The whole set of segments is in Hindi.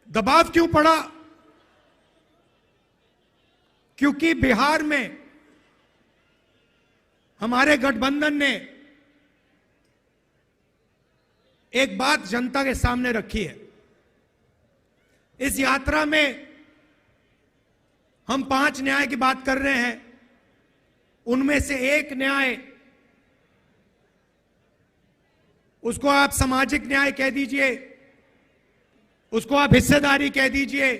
दबाव क्यों पड़ा? क्योंकि बिहार में हमारे गठबंधन ने एक बात जनता के सामने रखी है। इस यात्रा में हम 5 न्याय की बात कर रहे हैं। उनमें से एक न्याय, उसको आप सामाजिक न्याय कह दीजिए, उसको आप हिस्सेदारी कह दीजिए,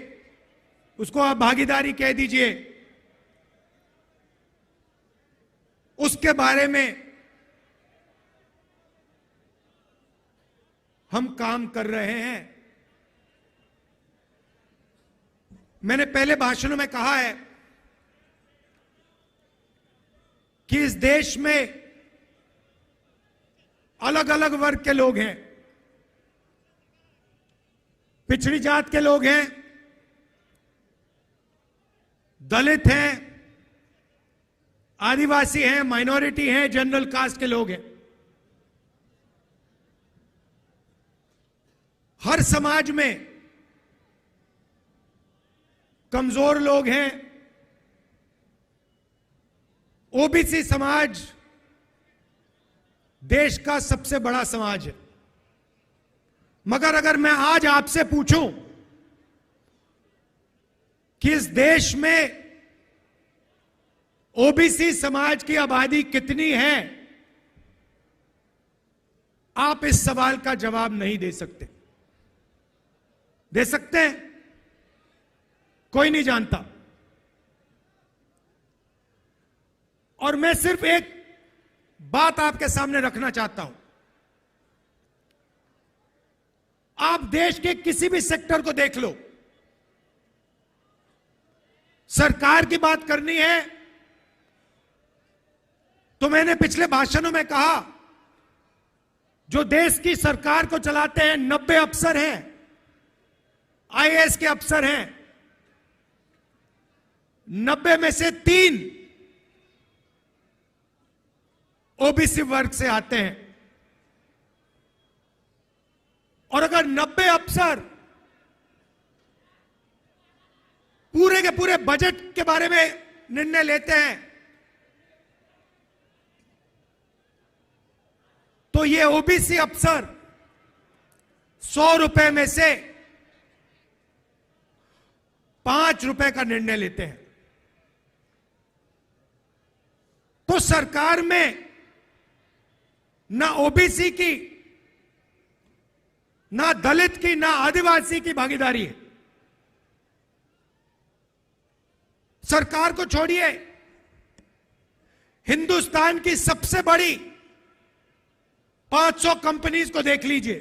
उसको आप भागीदारी कह दीजिए, उसके बारे में हम काम कर रहे हैं। मैंने पहले भाषणों में कहा है कि इस देश में अलग अलग वर्ग के लोग हैं। पिछड़ी जात के लोग हैं, दलित हैं, आदिवासी हैं, माइनॉरिटी हैं, जनरल कास्ट के लोग हैं। हर समाज में कमजोर लोग हैं। ओबीसी समाज देश का सबसे बड़ा समाज है। मगर अगर मैं आज आपसे पूछूं कि इस देश में ओबीसी समाज की आबादी कितनी है, आप इस सवाल का जवाब नहीं दे सकते। दे सकते हैं? कोई नहीं जानता। और मैं सिर्फ एक बात आपके सामने रखना चाहता हूं। आप देश के किसी भी सेक्टर को देख लो, सरकार की बात करनी है तो मैंने पिछले भाषणों में कहा, जो देश की सरकार को चलाते हैं 90 अफसर हैं, आईएएस के अफसर हैं। 90 में से 3 ओबीसी वर्ग से आते हैं। और अगर 90 अफसर पूरे के पूरे बजट के बारे में निर्णय लेते हैं, तो ये ओबीसी अफसर 100 रुपए में से 5 रुपए का निर्णय लेते हैं। तो सरकार में ना ओबीसी की, ना दलित की, ना आदिवासी की भागीदारी है। सरकार को छोड़िए, हिंदुस्तान की सबसे बड़ी 500 कंपनीज को देख लीजिए,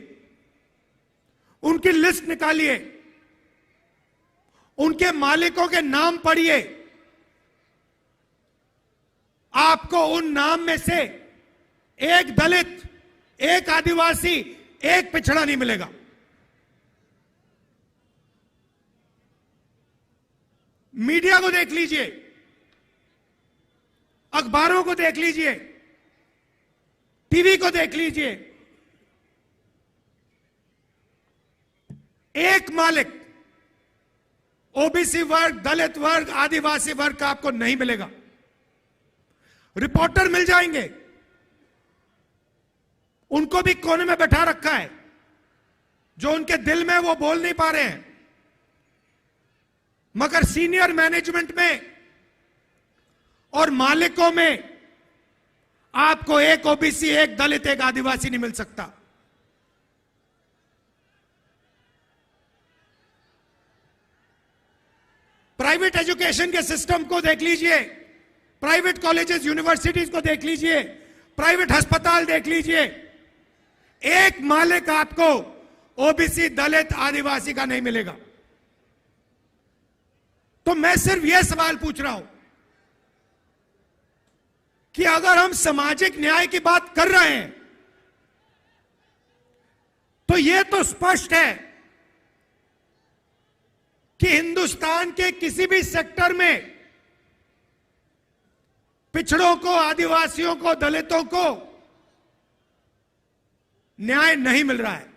उनकी लिस्ट निकालिए, उनके मालिकों के नाम पढ़िए। आपको उन नाम में से एक दलित, एक आदिवासी, एक पिछड़ा नहीं मिलेगा। मीडिया को देख लीजिए, अखबारों को देख लीजिए, टीवी को देख लीजिए, एक मालिक ओबीसी वर्ग, दलित वर्ग, आदिवासी वर्ग का आपको नहीं मिलेगा। रिपोर्टर मिल जाएंगे, उनको भी कोने में बैठा रखा है, जो उनके दिल में वो बोल नहीं पा रहे हैं। मगर सीनियर मैनेजमेंट में और मालिकों में आपको एक ओबीसी, एक दलित, एक आदिवासी नहीं मिल सकता। प्राइवेट एजुकेशन के सिस्टम को देख लीजिए, प्राइवेट कॉलेजेस, यूनिवर्सिटीज को देख लीजिए, प्राइवेट अस्पताल देख लीजिए, एक मालिक आपको ओबीसी, दलित, आदिवासी का नहीं मिलेगा। तो मैं सिर्फ यह सवाल पूछ रहा हूं कि अगर हम सामाजिक न्याय की बात कर रहे हैं तो यह तो स्पष्ट है कि हिंदुस्तान के किसी भी सेक्टर में पिछड़ों को, आदिवासियों को, दलितों को न्याय नहीं मिल रहा है।